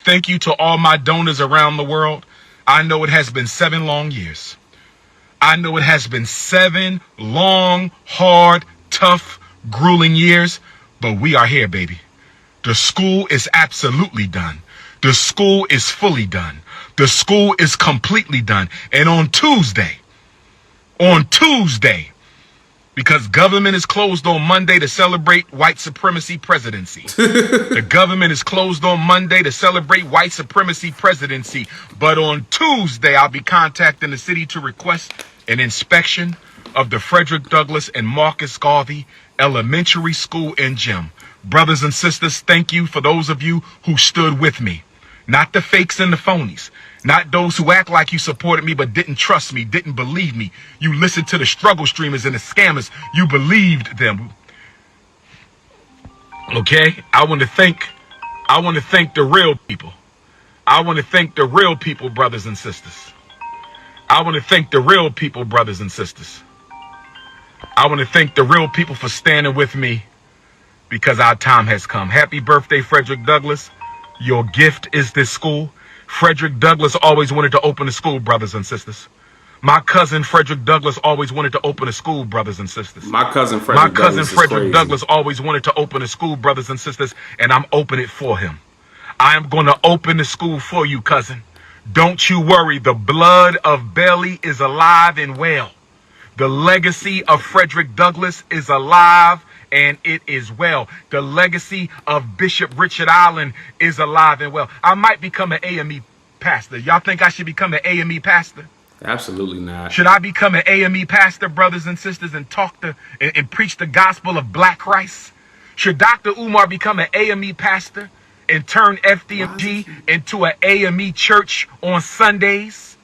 Thank you to all my donors around the world. I know it has been 7 long years. I know it has been 7 long, hard, tough, grueling years, but we are here, baby. The school is absolutely done. The school is fully done. The school is completely done. And on Tuesday, because government is closed on Monday to celebrate white supremacy presidency. The government is closed on Monday to celebrate white supremacy presidency. But on Tuesday, I'll be contacting the city to request an inspection of the Frederick Douglass and Marcus Garvey Elementary School and Gym. Brothers and sisters, thank you for those of you who stood with me. Not the fakes and the phonies. Not those who act like you supported me but didn't trust me, didn't believe me. You listened to the struggle streamers and the scammers. You believed them. Okay? I want to thank the real people. I want to thank the real people, brothers and sisters. I want to thank the real people, brothers and sisters. I want to thank the real people for standing with me because our time has come. Happy birthday, Frederick Douglass. Your gift is this school. Frederick Douglass always wanted to open a school, brothers and sisters. My cousin Frederick Douglass always wanted to open a school, brothers and sisters. My cousin Frederick Douglass always wanted to open a school, brothers and sisters, and I'm opening it for him. I am going to open the school for you, cousin. Don't you worry. The blood of Bailey is alive and well. The legacy of Frederick Douglass is alive and it is well. The legacy of Bishop Richard Allen is alive and well. I might become an AME pastor. Y'all think I should become an AME pastor? Absolutely not. Should I become an AME pastor, brothers and sisters, and and preach the gospel of Black Christ? Should Dr. Umar become an AME pastor and turn FDMG into an AME church on Sundays?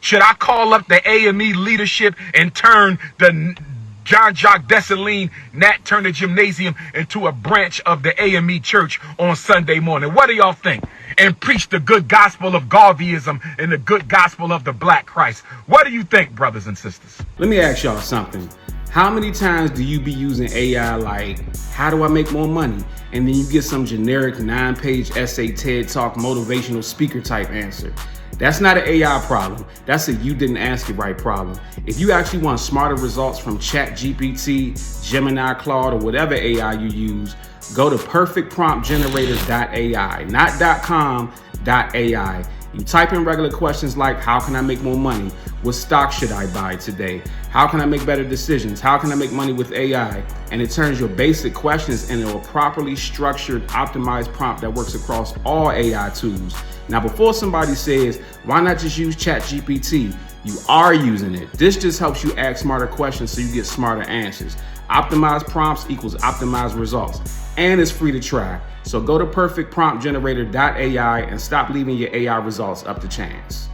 Should I call up the AME leadership and turn the John Jacques Dessalines Nat Turner Gymnasium into a branch of the AME Church on Sunday morning? What do y'all think? And preach the good gospel of Garveyism and the good gospel of the Black Christ. What do you think, brothers and sisters? Let me ask y'all something. How many times do you be using AI like, how do I make more money? And then you get some generic 9-page essay, TED Talk, motivational speaker type answer. That's not an AI problem. That's a you didn't ask it right problem. If you actually want smarter results from ChatGPT, Gemini, Claude, or whatever AI you use, go to perfectpromptgenerator.ai, not .com, .ai. You type in regular questions like, how can I make more money? What stock should I buy today? How can I make better decisions? How can I make money with AI? And it turns your basic questions into a properly structured, optimized prompt that works across all AI tools. Now, before somebody says, why not just use ChatGPT? You are using it. This just helps you ask smarter questions so you get smarter answers. Optimized prompts equals optimized results. And it's free to try. So go to perfectpromptgenerator.ai and stop leaving your AI results up to chance.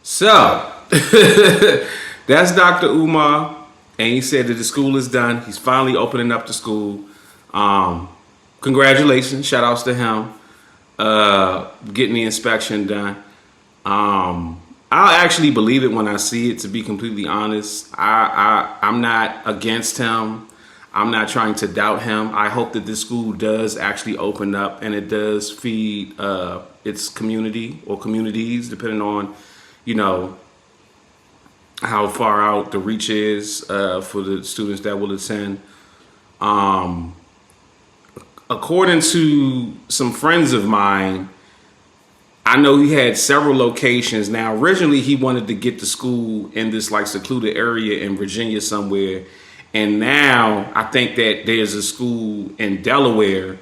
So, that's Dr. Umar. And he said that the school is done. He's finally opening up the school. Congratulations. Shout outs to him. Getting the inspection done. I'll actually believe it when I see it, to be completely honest. I'm not against him. I'm not trying to doubt him. I hope that this school does actually open up and it does feed its community or communities, depending on, you know, how far out the reach is for the students that will attend. According to some friends of mine, I know he had several locations. Now, originally he wanted to get the school in this like secluded area in Virginia somewhere. And now I think that there's a school in Delaware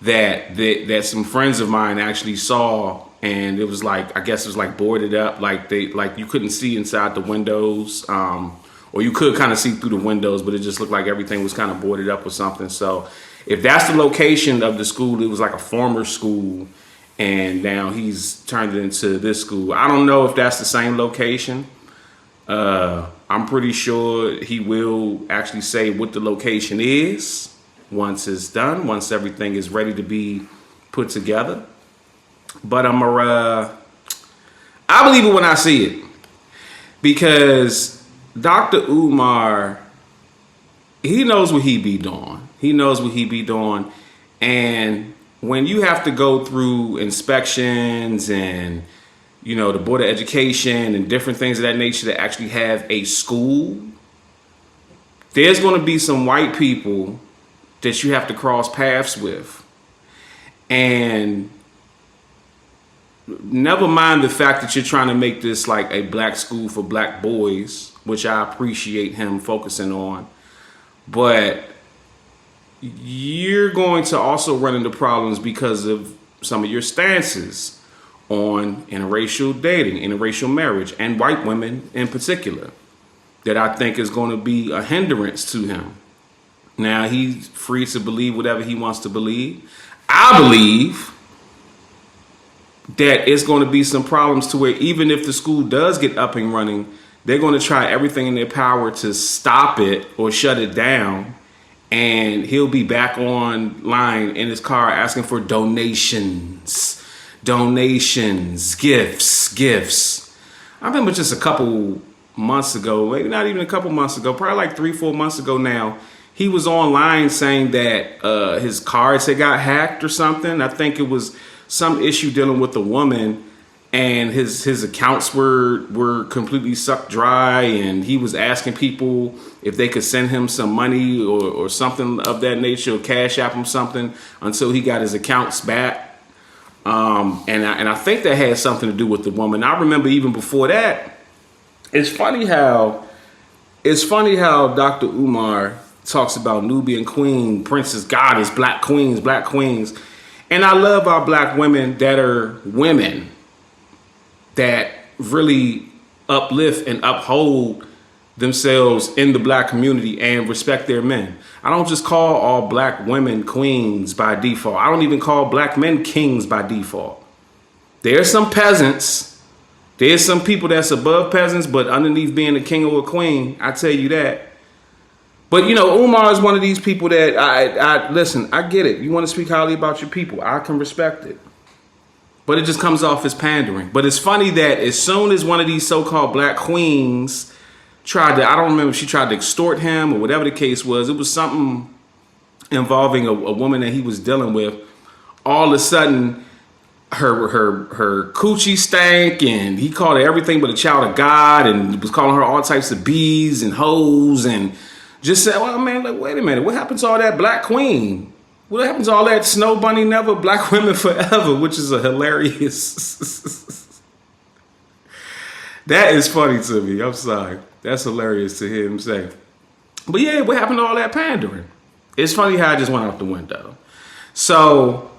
that some friends of mine actually saw, and it was like, I guess it was like boarded up, like you couldn't see inside the windows, or you could kind of see through the windows, but it just looked like everything was kind of boarded up or something. So if that's the location of the school, it was like a former school, and now he's turned it into this school. I don't know if that's the same location. I'm pretty sure he will actually say what the location is once it's done, once everything is ready to be put together. But I believe it when I see it, because Dr. Umar, he knows what he be doing. He knows what he be doing. And when you have to go through inspections and, you know, the Board of Education and different things of that nature to actually have a school, there's going to be some white people that you have to cross paths with. And never mind the fact that you're trying to make this like a black school for black boys, which I appreciate him focusing on. But you're going to also run into problems because of some of your stances on interracial dating, interracial marriage, and white women in particular, that I think is going to be a hindrance to him. Now, he's free to believe whatever he wants to believe. I believe that it's going to be some problems to where even if the school does get up and running, they're going to try everything in their power to stop it or shut it down. And he'll be back online in his car asking for donations, gifts. I remember just a couple months ago, maybe not even a couple months ago, probably like 3-4 months ago now, he was online saying that his cards had got hacked or something. I think it was some issue dealing with a woman, and his accounts were completely sucked dry, and he was asking people if they could send him some money or something of that nature, or cash app him something until he got his accounts back. And I think that had something to do with the woman. I remember even before that, it's funny how Dr. Umar talks about Nubian queen, princess, goddess, black queens. And I love our black women that are women that really uplift and uphold themselves in the black community and respect their men. I don't just call all black women queens by default. I don't even call black men kings by default. There's some peasants. There's some people that's above peasants, but underneath being a king or a queen, I tell you that. But, you know, Umar is one of these people that I listen, I get it. You want to speak highly about your people. I can respect it. But it just comes off as pandering. But it's funny that as soon as one of these so-called black queens tried to, I don't remember if she tried to extort him or whatever the case was. It was something involving a woman that he was dealing with. All of a sudden, her coochie stank, and he called her everything but a child of God, and was calling her all types of bees and hoes, and just said, well, man, like, wait a minute. What happened to all that black queen? What happened to all that snow bunny never, black women forever, which is a hilarious. That is funny to me. I'm sorry. That's hilarious to hear him say. But yeah, what happened to all that pandering? It's funny how it just went out the window. So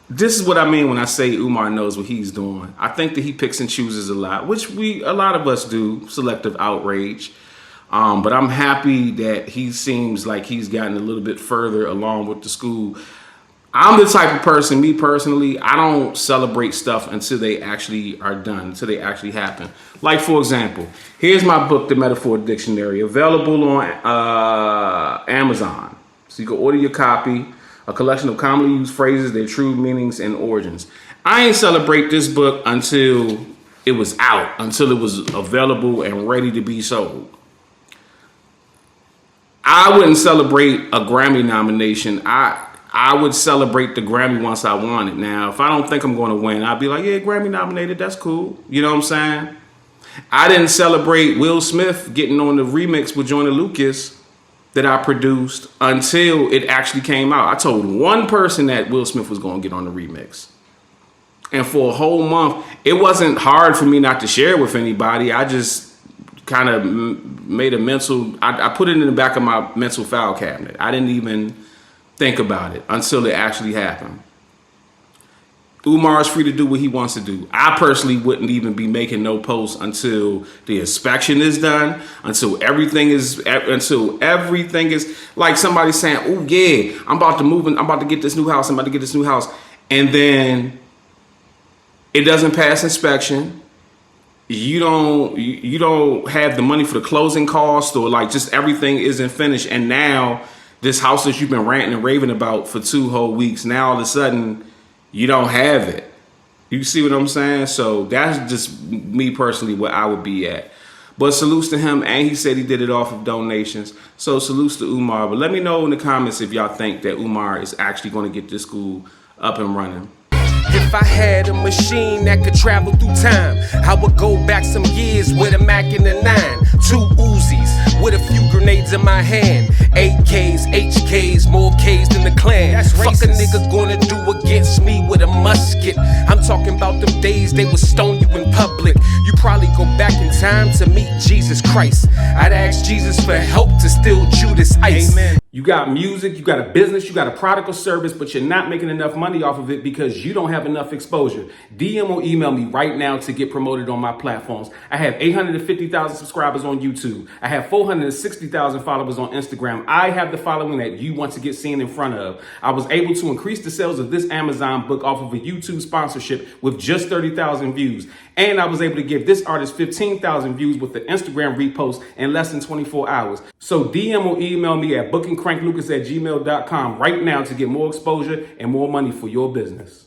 this is what I mean when I say Umar knows what he's doing. I think that he picks and chooses a lot, which a lot of us do, selective outrage. But I'm happy that he seems like he's gotten a little bit further along with the school. I'm the type of person, me personally, I don't celebrate stuff until they actually are done, until they actually happen. Like, for example, here's my book, The Metaphor Dictionary, available on Amazon. So you can order your copy, a collection of commonly used phrases, their true meanings and origins. I ain't celebrate this book until it was out, until it was available and ready to be sold. I wouldn't celebrate a Grammy nomination. I would celebrate the Grammy once I won it. Now, if I don't think I'm going to win, I'd be like, yeah, Grammy nominated, that's cool. You know what I'm saying? I didn't celebrate Will Smith getting on the remix with Joyner Lucas that I produced until it actually came out. I told one person that Will Smith was going to get on the remix. And for a whole month, it wasn't hard for me not to share it with anybody. I just kind of made a mental, I put it in the back of my mental file cabinet. I didn't even think about it until it actually happened. Umar is free to do what he wants to do. I personally wouldn't even be making no posts until the inspection is done, until everything is like somebody saying, oh yeah, I'm about to move in, I'm about to get this new house, and then it doesn't pass inspection. You don't have the money for the closing cost, or like just everything isn't finished, and now this house that you've been ranting and raving about for 2 whole weeks, now all of a sudden you don't have it. You see what I'm saying? So that's just me personally where I would be at. But salutes to him, and he said he did it off of donations. So salutes to Umar. But let me know in the comments if y'all think that Umar is actually going to get this school up and running. If I had a machine that could travel through time, I would go back some years with a Mac and a 9, 2 Uzis, with a few grenades in my hand, AKs, HKs, more Ks than the clan. That's fuck a nigga gonna do against me with a musket. I'm talking about them days they would stone you in public. You probably go back in time to meet Jesus Christ. I'd ask Jesus for help to steal Judas Ice. Amen. You got music, you got a business, you got a product or service, but you're not making enough money off of it because you don't have enough exposure. DM or email me right now to get promoted on my platforms. I have 850,000 subscribers on YouTube. I have 460,000 followers on Instagram. I have the following that you want to get seen in front of. I was able to increase the sales of this Amazon book off of a YouTube sponsorship with just 30,000 views. And I was able to give this artist 15,000 views with the Instagram repost in less than 24 hours. So DM or email me at bookingcranklucas@gmail.com right now to get more exposure and more money for your business.